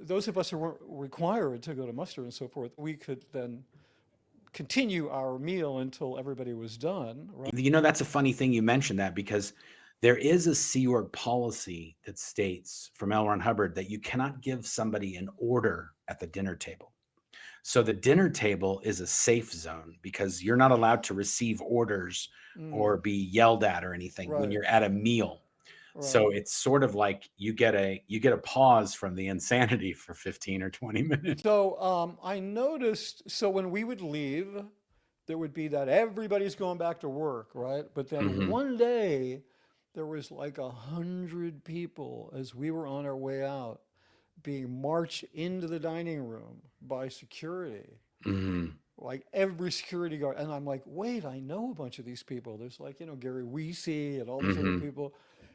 those of us who weren't required to go to muster and so forth, we could then continue our meal until everybody was done, right? That's a funny thing you mentioned that, because there is a Sea Org policy that states from L. Ron Hubbard that you cannot give somebody an order at the dinner table. So the dinner table is a safe zone because you're not allowed to receive orders or be yelled at or anything when Right, you're at a meal. right. So it's sort of like you get a pause from the insanity for 15 or 20 minutes. So I noticed, so when we would leave, there would be that everybody's going back to work, right? But then Hmm. one day, there was like 100 people as we were on our way out being marched into the dining room by security, Hmm. like every security guard. And I'm like, wait, I know a bunch of these people. There's like, Gary Weesey and all these other Hmm. people.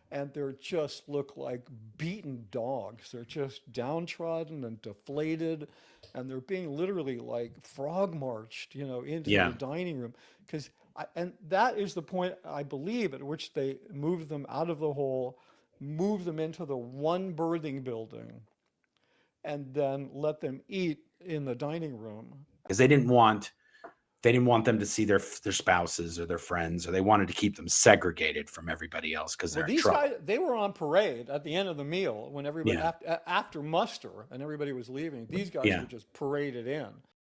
And they're just look like beaten dogs. They're just downtrodden and deflated. And they're being literally like frog marched, into the Yeah. dining room. And that is the point, I believe, at which they moved them out of the hole, moved them into the one birthing building, and then let them eat in the dining room. Because they didn't want them to see their spouses or their friends, or they wanted to keep them segregated from everybody else because Well, they're in these guys, trouble. they were on parade at the end of the meal when everybody, Yeah. after muster and everybody was leaving, these guys Yeah. were just paraded in.